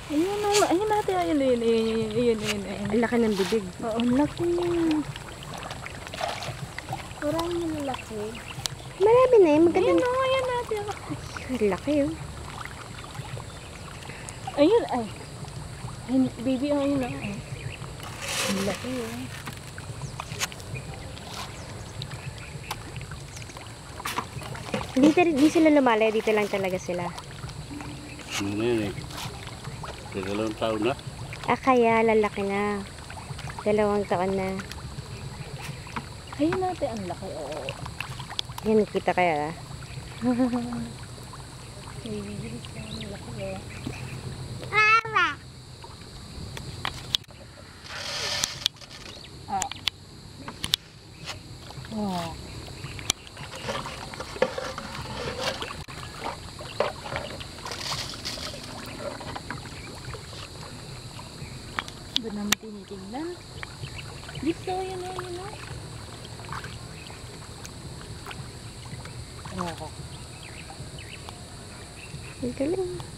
Ayun o, ayun natin, ayun. Ang laki ng bibig. Oo, ang laki. Parang malaki. Marami na yun. Maganda. Ayun o, ayun natin. Ang laki oh. Ayun, ay. Ayun, baby, ayun na. Ang laki o. Di sila lumalay. Dito lang talaga sila. Ano na yun eh? Dalawang taon na. Kaya lalaki na. 2 taon na. Ayun natin, ang laki. Oo. Yan, nakita kaya. Baby, ang laki o. Oh. Ba't naman tinitingnan? Dito, yun o, yun o. Oh. Ang galing.